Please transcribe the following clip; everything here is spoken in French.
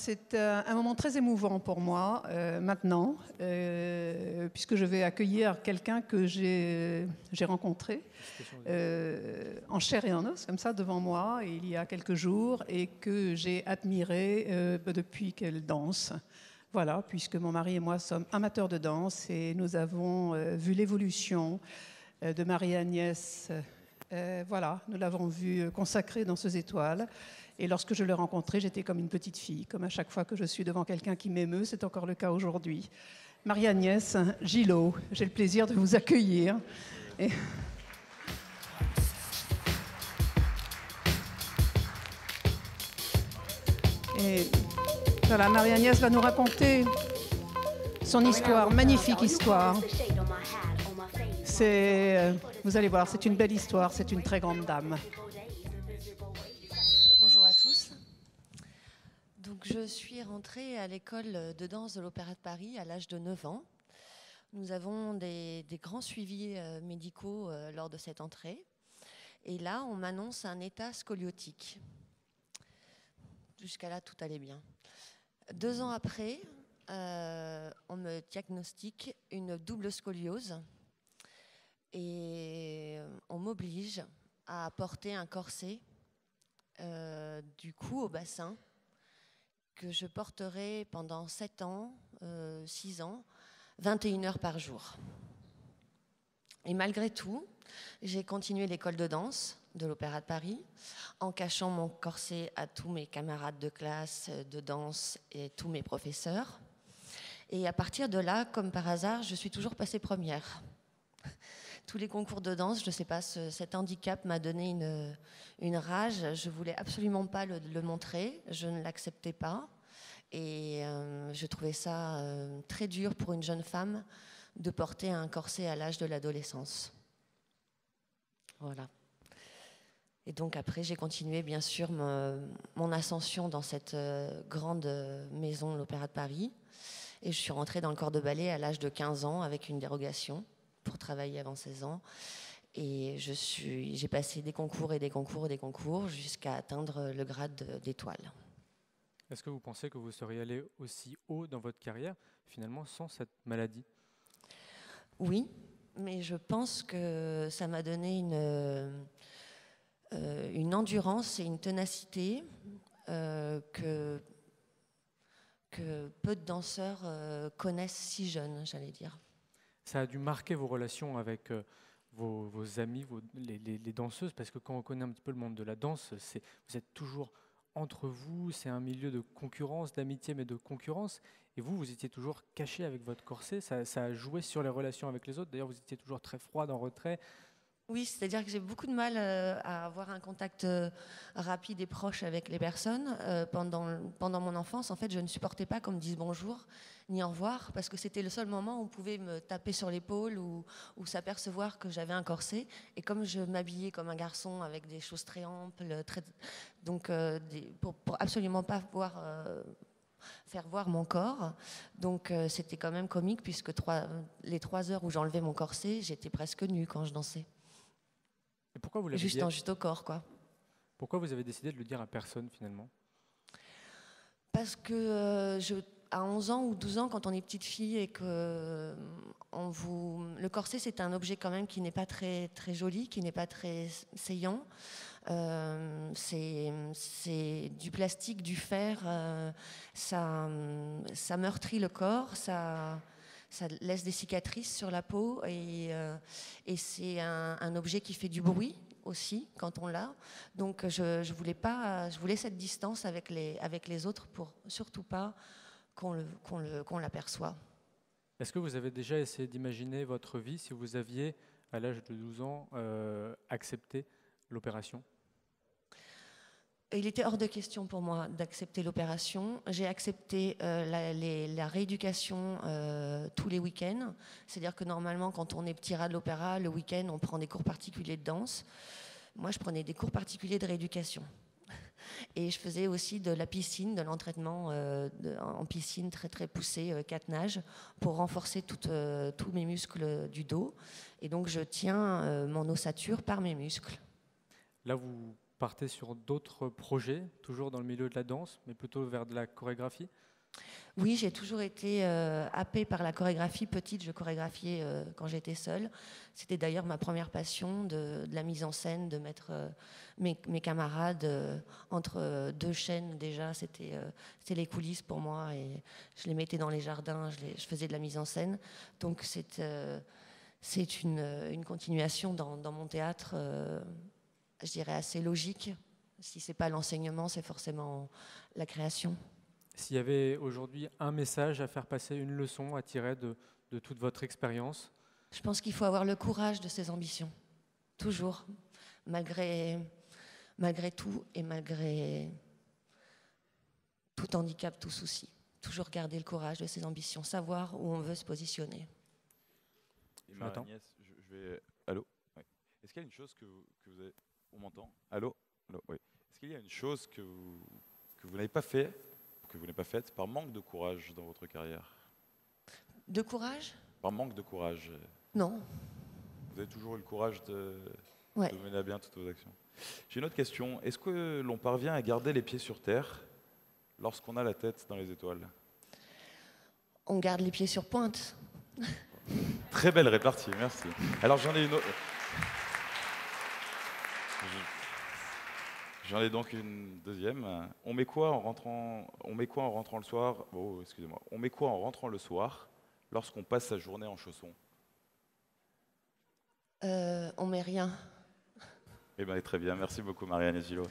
c'est un moment très émouvant pour moi maintenant, puisque je vais accueillir quelqu'un que j'ai rencontré en chair et en os, comme ça, devant moi, il y a quelques jours, et que j'ai admiré depuis qu'elle danse. Voilà, puisque mon mari et moi sommes amateurs de danse, et nous avons vu l'évolution de Marie-Agnès. Voilà, nous l'avons vue consacrée dans ces étoiles. Et lorsque je l'ai rencontrée, j'étais comme une petite fille, comme à chaque fois que je suis devant quelqu'un qui m'émeut, c'est encore le cas aujourd'hui. Marie-Agnès Gillot, j'ai le plaisir de vous accueillir. Et voilà, Marie-Agnès va nous raconter son histoire, magnifique histoire. Vous allez voir, c'est une belle histoire, c'est une très grande dame. Bonjour à tous. Donc, je suis rentrée à l'école de danse de l'Opéra de Paris à l'âge de 9 ans. Nous avons des grands suivis médicaux lors de cette entrée. Et là, on m'annonce un état scoliotique. Jusqu'à là, tout allait bien. 2 ans après, on me diagnostique une double scoliose et on m'oblige à porter un corset du cou au bassin que je porterai pendant 7 ans, 6 ans, 21 heures par jour. Et malgré tout, j'ai continué l'école de danse de l'Opéra de Paris en cachant mon corset à tous mes camarades de classe de danse et tous mes professeurs. Et à partir de là, comme par hasard, je suis toujours passée première. Tous les concours de danse, je ne sais pas, cet handicap m'a donné une rage. Je ne voulais absolument pas le montrer, je ne l'acceptais pas. Et je trouvais ça très dur pour une jeune femme de porter un corset à l'âge de l'adolescence. Voilà. Et donc après, j'ai continué bien sûr mon ascension dans cette grande maison, l'Opéra de Paris. Et je suis rentrée dans le corps de ballet à l'âge de 15 ans avec une dérogation pour travailler avant 16 ans. Et j'ai passé des concours et des concours et des concours jusqu'à atteindre le grade d'étoile. Est-ce que vous pensez que vous seriez allé aussi haut dans votre carrière, finalement, sans cette maladie ? Oui, mais je pense que ça m'a donné une endurance et une ténacité que peu de danseurs connaissent si jeunes, j'allais dire. Ça a dû marquer vos relations avec vos amis, les danseuses, parce que quand on connaît un petit peu le monde de la danse, vous êtes toujours entre vous, c'est un milieu de concurrence, d'amitié, mais de concurrence. Et vous étiez toujours caché avec votre corset. Ça a joué sur les relations avec les autres. D'ailleurs, vous étiez toujours très froide, en retrait. Oui, c'est-à-dire que j'ai beaucoup de mal à avoir un contact rapide et proche avec les personnes. Pendant mon enfance, en fait, je ne supportais pas qu'on me dise bonjour ni au revoir, parce que c'était le seul moment où on pouvait me taper sur l'épaule ou s'apercevoir que j'avais un corset. Et comme je m'habillais comme un garçon avec des choses très amples, donc pour absolument pas faire voir mon corps. Donc c'était quand même comique, puisque les 3 heures où j'enlevais mon corset, j'étais presque nue quand je dansais. Et pourquoi vous l'avez juste au corps, quoi. Pourquoi vous avez décidé de le dire à personne, finalement ? Parce que à 11 ans ou 12 ans, quand on est petite fille et que le corset, c'est un objet quand même qui n'est pas très, très joli, qui n'est pas très saillant. C'est du plastique, du fer, ça meurtrit le corps, ça laisse des cicatrices sur la peau et c'est un objet qui fait du bruit aussi quand on l'a. Donc je voulais cette distance avec les autres pour surtout pas qu'on l'aperçoive. Est-ce que vous avez déjà essayé d'imaginer votre vie si vous aviez, à l'âge de 12 ans, accepté l'opération ? Il était hors de question pour moi d'accepter l'opération. J'ai accepté la rééducation tous les week-ends. C'est-à-dire que normalement, quand on est petit rat de l'opéra, le week-end, on prend des cours particuliers de danse. Moi, je prenais des cours particuliers de rééducation. Et je faisais aussi de la piscine, de l'entraînement en piscine très très poussé, 4 nages, pour renforcer tous mes muscles du dos. Et donc, je tiens mon ossature par mes muscles. Là, vous partez sur d'autres projets, toujours dans le milieu de la danse, mais plutôt vers de la chorégraphie? Oui, j'ai toujours été happée par la chorégraphie. Petite, je chorégraphiais quand j'étais seule. C'était d'ailleurs ma première passion de la mise en scène, de mettre mes camarades entre deux chaînes. Déjà, c'était les coulisses pour moi, et je les mettais dans les jardins, je faisais de la mise en scène. Donc c'est une continuation dans mon théâtre, je dirais assez logique. Si c'est pas l'enseignement, c'est forcément la création. S'il y avait aujourd'hui un message à faire passer, une leçon à tirer de toute votre expérience? Je pense qu'il faut avoir le courage de ses ambitions, toujours, malgré tout et malgré tout handicap, tout souci. Toujours garder le courage de ses ambitions, savoir où on veut se positionner. Et Marie-Agnès, je vais... Allô? Oui. Est-ce qu'il y a une chose que vous avez... On m'entend? Allô? Allô? Oui. Est-ce qu'il y a une chose que vous n'avez pas fait, que vous n'avez pas faite par manque de courage dans votre carrière? De courage? Par manque de courage. Non. Vous avez toujours eu le courage de Ouais. mener à bien toutes vos actions. J'ai une autre question. Est-ce que l'on parvient à garder les pieds sur terre lorsqu'on a la tête dans les étoiles? On garde les pieds sur pointe. Très belle répartie, merci. Alors j'en ai une autre. J'en ai donc une deuxième. On met quoi en rentrant le soir? Oh, excusez-moi. On met quoi en rentrant le soir lorsqu'on passe sa journée en chaussons? On met rien. Eh bien, très bien. Merci beaucoup, Marie-Agnès Gillot.